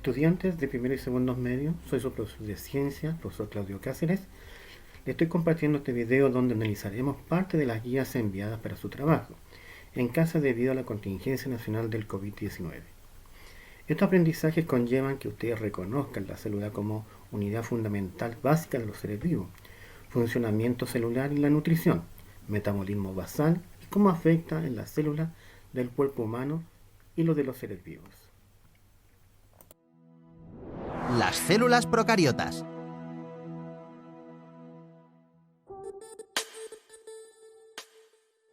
Estudiantes de primer y segundos medios, soy su profesor de ciencia, profesor Claudio Cáceres. Le estoy compartiendo este video donde analizaremos parte de las guías enviadas para su trabajo, en casa debido a la contingencia nacional del COVID-19. Estos aprendizajes conllevan que ustedes reconozcan la célula como unidad fundamental básica de los seres vivos, funcionamiento celular y la nutrición, metabolismo basal y cómo afecta en las células del cuerpo humano y lo de los seres vivos. Las células procariotas.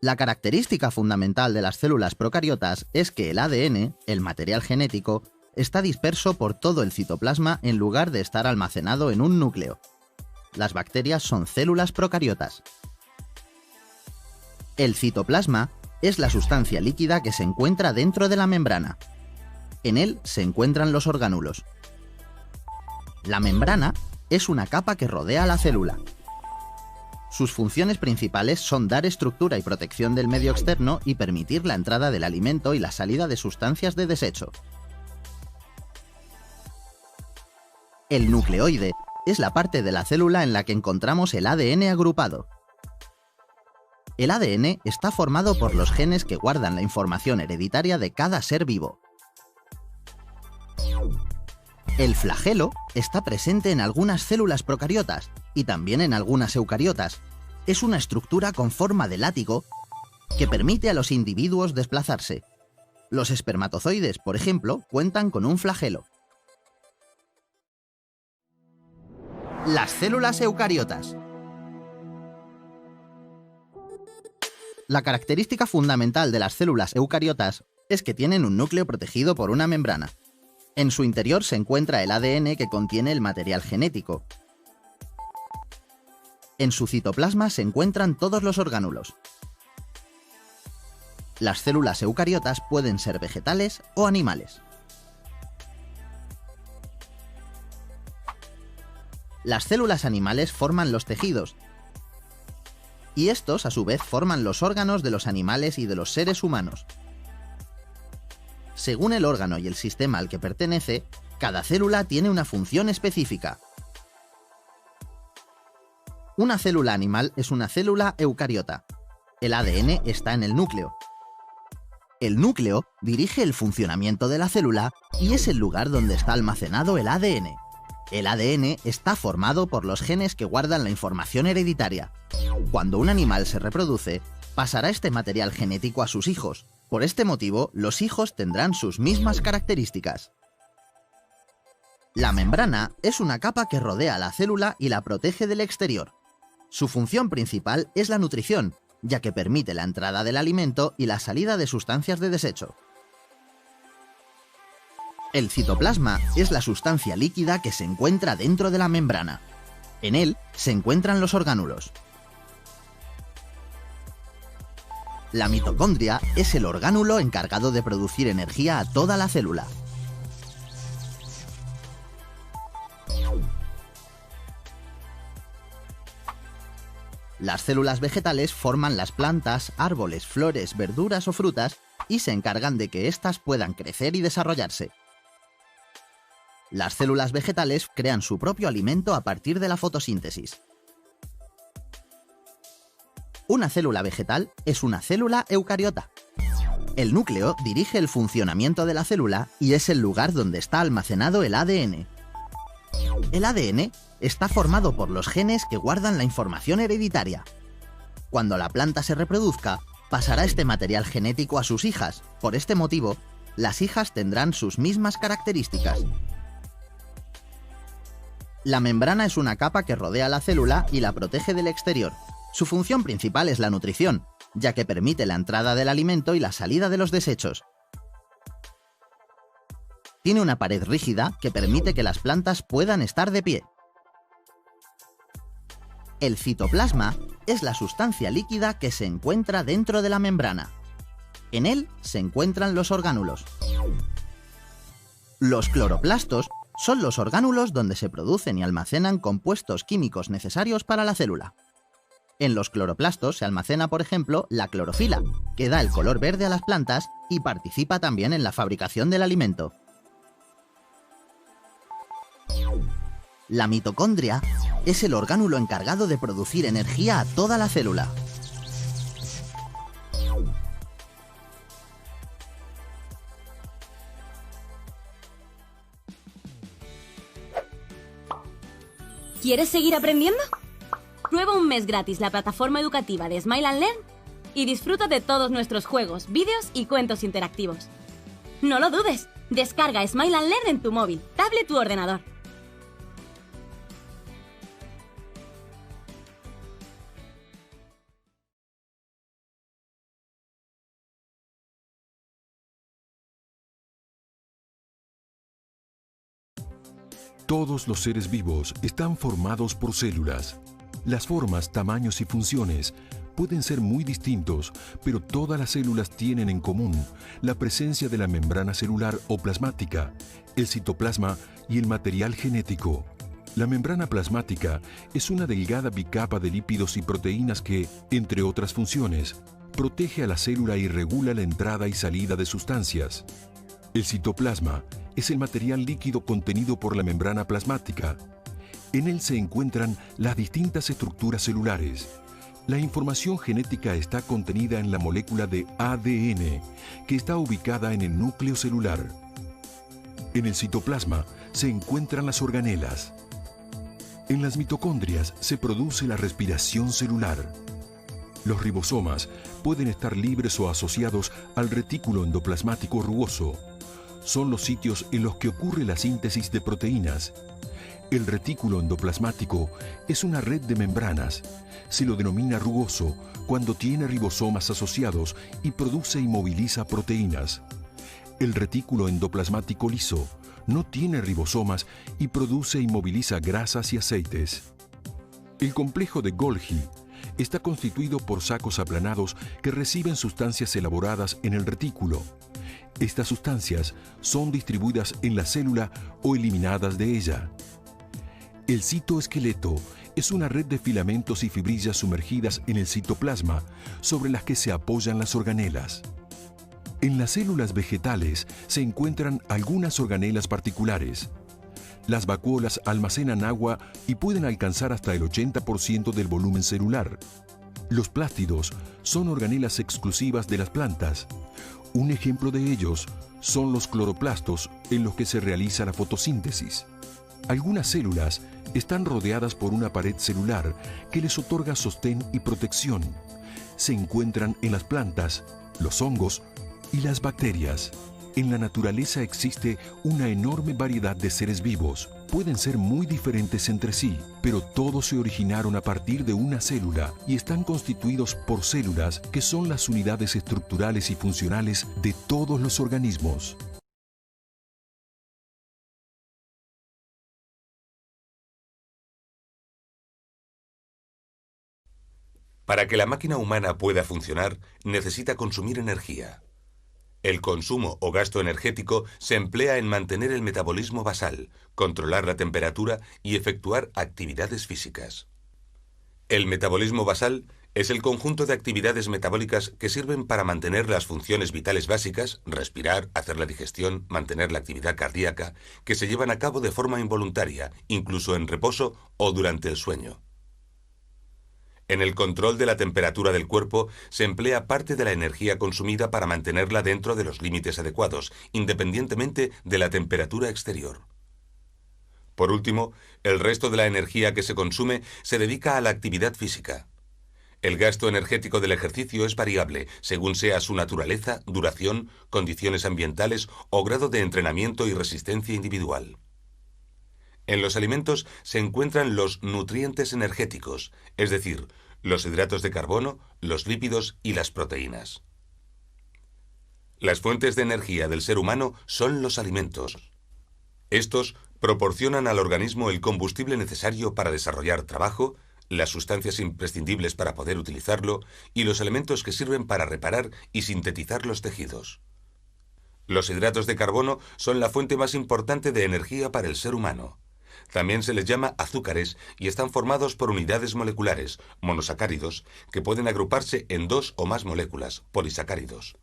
La característica fundamental de las células procariotas es que el ADN, el material genético, está disperso por todo el citoplasma en lugar de estar almacenado en un núcleo. Las bacterias son células procariotas. El citoplasma es la sustancia líquida que se encuentra dentro de la membrana. En él se encuentran los orgánulos. La membrana es una capa que rodea la célula. Sus funciones principales son dar estructura y protección del medio externo y permitir la entrada del alimento y la salida de sustancias de desecho. El nucleoide es la parte de la célula en la que encontramos el ADN agrupado. El ADN está formado por los genes que guardan la información hereditaria de cada ser vivo. El flagelo está presente en algunas células procariotas y también en algunas eucariotas. Es una estructura con forma de látigo que permite a los individuos desplazarse. Los espermatozoides, por ejemplo, cuentan con un flagelo. Las células eucariotas. La característica fundamental de las células eucariotas es que tienen un núcleo protegido por una membrana. En su interior se encuentra el ADN que contiene el material genético. En su citoplasma se encuentran todos los orgánulos. Las células eucariotas pueden ser vegetales o animales. Las células animales forman los tejidos, y estos a su vez forman los órganos de los animales y de los seres humanos. Según el órgano y el sistema al que pertenece, cada célula tiene una función específica. Una célula animal es una célula eucariota. El ADN está en el núcleo. El núcleo dirige el funcionamiento de la célula y es el lugar donde está almacenado el ADN. El ADN está formado por los genes que guardan la información hereditaria. Cuando un animal se reproduce, pasará este material genético a sus hijos. Por este motivo, los hijos tendrán sus mismas características. La membrana es una capa que rodea a la célula y la protege del exterior. Su función principal es la nutrición, ya que permite la entrada del alimento y la salida de sustancias de desecho. El citoplasma es la sustancia líquida que se encuentra dentro de la membrana. En él se encuentran los orgánulos. La mitocondria es el orgánulo encargado de producir energía a toda la célula. Las células vegetales forman las plantas, árboles, flores, verduras o frutas y se encargan de que éstas puedan crecer y desarrollarse. Las células vegetales crean su propio alimento a partir de la fotosíntesis. Una célula vegetal es una célula eucariota. El núcleo dirige el funcionamiento de la célula y es el lugar donde está almacenado el ADN. El ADN está formado por los genes que guardan la información hereditaria. Cuando la planta se reproduzca, pasará este material genético a sus hijas. Por este motivo, las hijas tendrán sus mismas características. La membrana es una capa que rodea la célula y la protege del exterior. Su función principal es la nutrición, ya que permite la entrada del alimento y la salida de los desechos. Tiene una pared rígida que permite que las plantas puedan estar de pie. El citoplasma es la sustancia líquida que se encuentra dentro de la membrana. En él se encuentran los orgánulos. Los cloroplastos son los orgánulos donde se producen y almacenan compuestos químicos necesarios para la célula. En los cloroplastos se almacena, por ejemplo, la clorofila, que da el color verde a las plantas y participa también en la fabricación del alimento. La mitocondria es el orgánulo encargado de producir energía a toda la célula. ¿Quieres seguir aprendiendo? Prueba un mes gratis la plataforma educativa de Smile and Learn y disfruta de todos nuestros juegos, vídeos y cuentos interactivos. No lo dudes, descarga Smile and Learn en tu móvil, tablet u ordenador. Todos los seres vivos están formados por células. Las formas, tamaños y funciones pueden ser muy distintos, pero todas las células tienen en común la presencia de la membrana celular o plasmática, el citoplasma y el material genético. La membrana plasmática es una delgada bicapa de lípidos y proteínas que, entre otras funciones, protege a la célula y regula la entrada y salida de sustancias. El citoplasma es el material líquido contenido por la membrana plasmática. En él se encuentran las distintas estructuras celulares. La información genética está contenida en la molécula de ADN, que está ubicada en el núcleo celular. En el citoplasma se encuentran las organelas. En las mitocondrias se produce la respiración celular. Los ribosomas pueden estar libres o asociados al retículo endoplasmático rugoso. Son los sitios en los que ocurre la síntesis de proteínas. El retículo endoplasmático es una red de membranas. Se lo denomina rugoso cuando tiene ribosomas asociados y produce y moviliza proteínas. El retículo endoplasmático liso no tiene ribosomas y produce y moviliza grasas y aceites. El complejo de Golgi está constituido por sacos aplanados que reciben sustancias elaboradas en el retículo. Estas sustancias son distribuidas en la célula o eliminadas de ella. El citoesqueleto es una red de filamentos y fibrillas sumergidas en el citoplasma sobre las que se apoyan las organelas. En las células vegetales se encuentran algunas organelas particulares. Las vacuolas almacenan agua y pueden alcanzar hasta el 80% del volumen celular. Los plástidos son organelas exclusivas de las plantas. Un ejemplo de ellos son los cloroplastos en los que se realiza la fotosíntesis. Algunas células están rodeadas por una pared celular que les otorga sostén y protección. Se encuentran en las plantas, los hongos y las bacterias. En la naturaleza existe una enorme variedad de seres vivos. Pueden ser muy diferentes entre sí, pero todos se originaron a partir de una célula y están constituidos por células que son las unidades estructurales y funcionales de todos los organismos. Para que la máquina humana pueda funcionar, necesita consumir energía. El consumo o gasto energético se emplea en mantener el metabolismo basal, controlar la temperatura y efectuar actividades físicas. El metabolismo basal es el conjunto de actividades metabólicas que sirven para mantener las funciones vitales básicas, respirar, hacer la digestión, mantener la actividad cardíaca, que se llevan a cabo de forma involuntaria, incluso en reposo o durante el sueño. En el control de la temperatura del cuerpo se emplea parte de la energía consumida para mantenerla dentro de los límites adecuados, independientemente de la temperatura exterior. Por último, el resto de la energía que se consume se dedica a la actividad física. El gasto energético del ejercicio es variable según sea su naturaleza, duración, condiciones ambientales o grado de entrenamiento y resistencia individual. En los alimentos se encuentran los nutrientes energéticos, es decir, los hidratos de carbono, los lípidos y las proteínas. Las fuentes de energía del ser humano son los alimentos. Estos proporcionan al organismo el combustible necesario para desarrollar trabajo, las sustancias imprescindibles para poder utilizarlo y los elementos que sirven para reparar y sintetizar los tejidos. Los hidratos de carbono son la fuente más importante de energía para el ser humano. También se les llama azúcares y están formados por unidades moleculares, monosacáridos, que pueden agruparse en 2 o más moléculas, polisacáridos.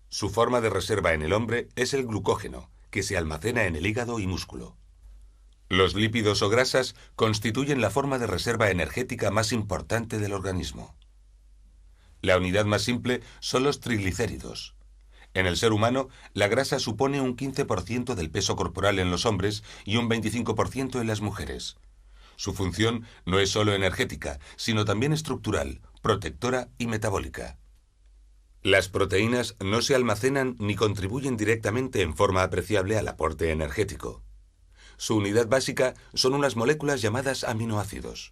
Su forma de reserva en el hombre es el glucógeno, que se almacena en el hígado y músculo. Los lípidos o grasas constituyen la forma de reserva energética más importante del organismo. La unidad más simple son los triglicéridos. En el ser humano, la grasa supone un 15% del peso corporal en los hombres y un 25% en las mujeres. Su función no es solo energética, sino también estructural, protectora y metabólica. Las proteínas no se almacenan ni contribuyen directamente en forma apreciable al aporte energético. Su unidad básica son unas moléculas llamadas aminoácidos.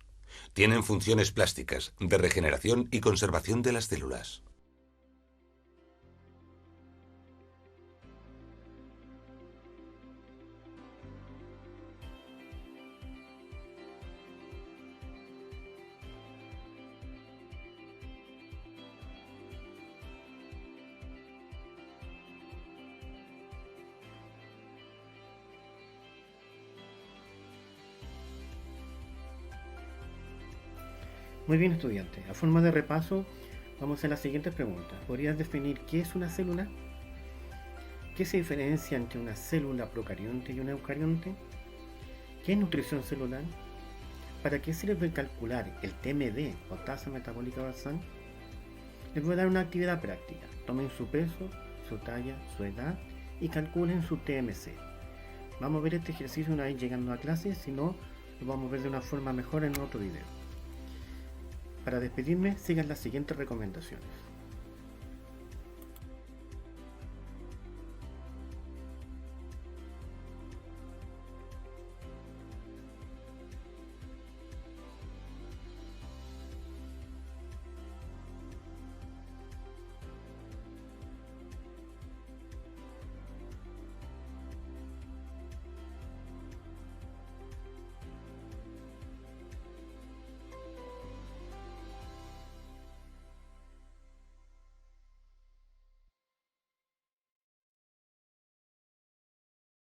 Tienen funciones plásticas, de regeneración y conservación de las células. Muy bien, estudiante. A forma de repaso, vamos a hacer las siguientes preguntas. ¿Podrías definir qué es una célula? ¿Qué se diferencia entre una célula procarionte y una eucarionte? ¿Qué es nutrición celular? ¿Para qué sirve calcular el TMB o tasa metabólica basal? Les voy a dar una actividad práctica. Tomen su peso, su talla, su edad y calculen su TMC. Vamos a ver este ejercicio una vez llegando a clase, si no, lo vamos a ver de una forma mejor en otro video. Para despedirme, sigan las siguientes recomendaciones.